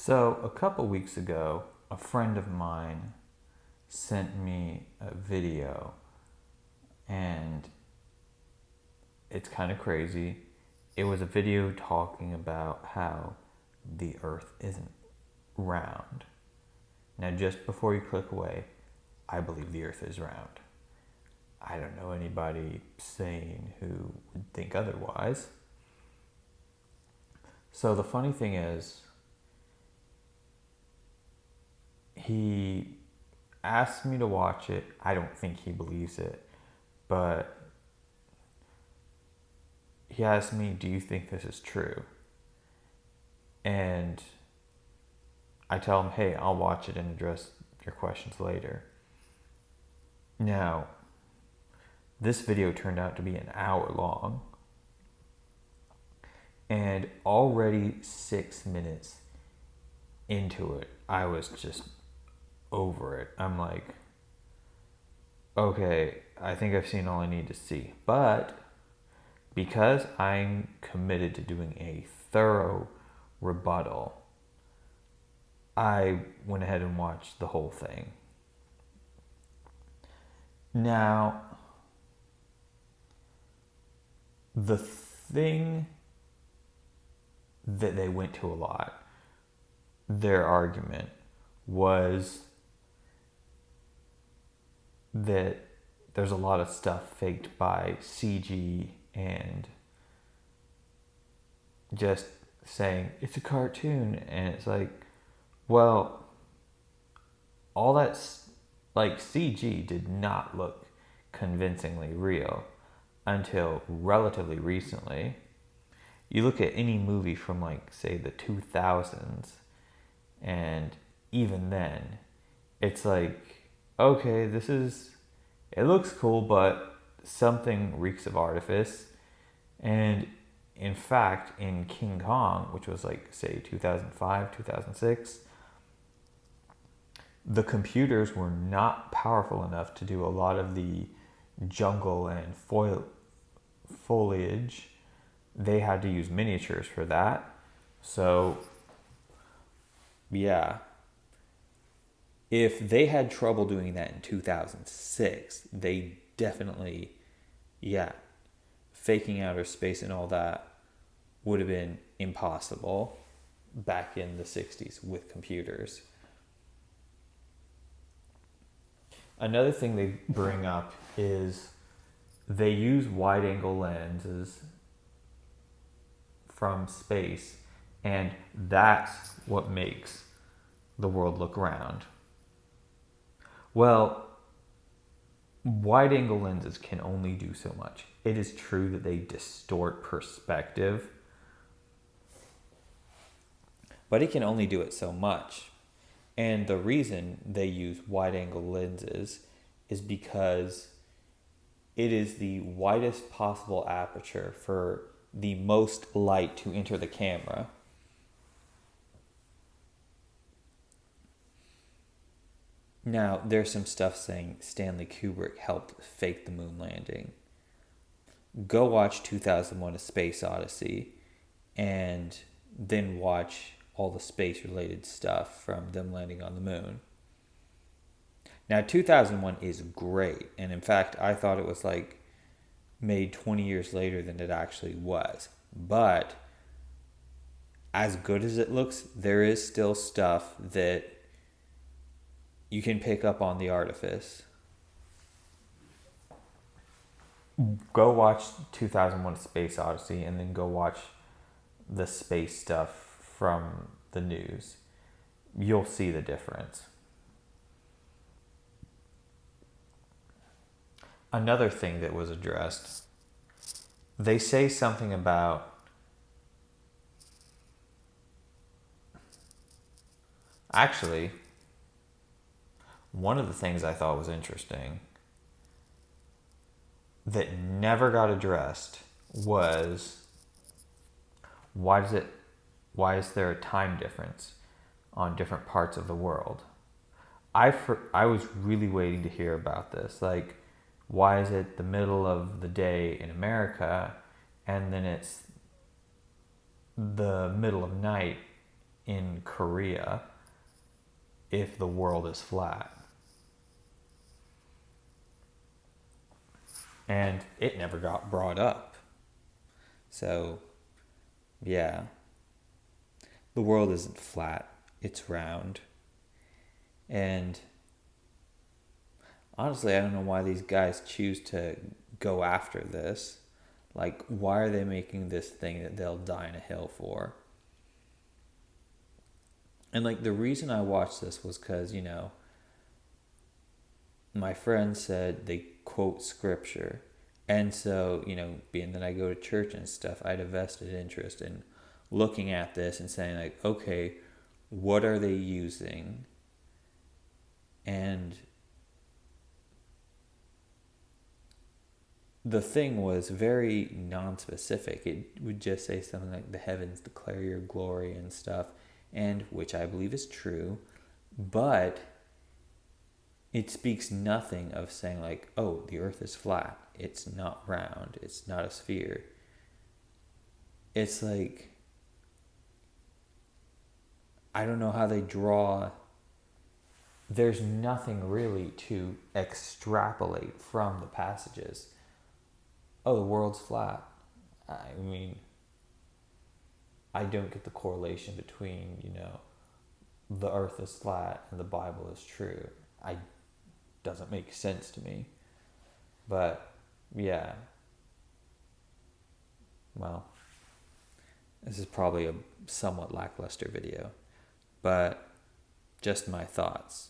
So, a couple weeks ago, a friend of mine sent me a video, and it's kind of crazy. It was a video talking about how the earth isn't round. Now, just before you click away, I believe the earth is round. I don't know anybody sane who would think otherwise. So, the funny thing is, he asked me to watch it. I don't think he believes it, but he asked me, "Do you think this is true?" And I tell him, "Hey, I'll watch it and address your questions later." Now, this video turned out to be an hour long, and already 6 minutes into it, I was just over it. I'm like, okay, I think I've seen all I need to see. But because I'm committed to doing a thorough rebuttal, I went ahead and watched the whole thing. Now, the thing that they went to a lot, their argument, was that there's a lot of stuff faked by CG and just saying it's a cartoon, and it's like, well, all that's like CG did not look convincingly real until relatively recently. You look at any movie from, like, say, the 2000s, and even then, it's like, okay, it looks cool, but something reeks of artifice. And in fact, in King Kong, which was like, say, 2005, 2006, the computers were not powerful enough to do a lot of the jungle and foliage. They had to use miniatures for that. So, yeah. If they had trouble doing that in 2006, they definitely, faking outer space and all that would have been impossible back in the 60s with computers. Another thing they bring up is they use wide angle lenses from space, and that's what makes the world look round. Well, wide angle lenses can only do so much. It is true that they distort perspective, but it can only do it so much. And the reason they use wide angle lenses is because it is the widest possible aperture for the most light to enter the camera. Now, there's some stuff saying Stanley Kubrick helped fake the moon landing. Go watch 2001: A Space Odyssey and then watch all the space-related stuff from them landing on the moon. Now, 2001 is great, and in fact, I thought it was like made 20 years later than it actually was. But as good as it looks, there is still stuff that you can pick up on the artifice. Go watch 2001: A Space Odyssey and then go watch the space stuff from the news. You'll see the difference. Another thing that was addressed, they say something about actually, one of the things I thought was interesting that never got addressed was why is there a time difference on different parts of the world? I was really waiting to hear about this. Like, why is it the middle of the day in America and then it's the middle of night in Korea if the world is flat? And it never got brought up. So, yeah. The world isn't flat, it's round. And honestly, I don't know why these guys choose to go after this. Like, why are they making this thing that they'll die in a hill for? And like, the reason I watched this was because, my friend said they quote scripture. And so, being that I go to church and stuff, I had a vested interest in looking at this and saying, like, okay, what are they using? And the thing was very non-specific. It would just say something like, the heavens declare your glory and stuff, and which I believe is true, but it speaks nothing of saying like, oh, the earth is flat, it's not round, it's not a sphere. It's like, I don't know how they draw. There's nothing really to extrapolate from the passages. Oh, the world's flat. I mean, I don't get the correlation between, the earth is flat and the Bible is true. Doesn't make sense to me. But yeah. Well, this is probably a somewhat lackluster video, but just my thoughts.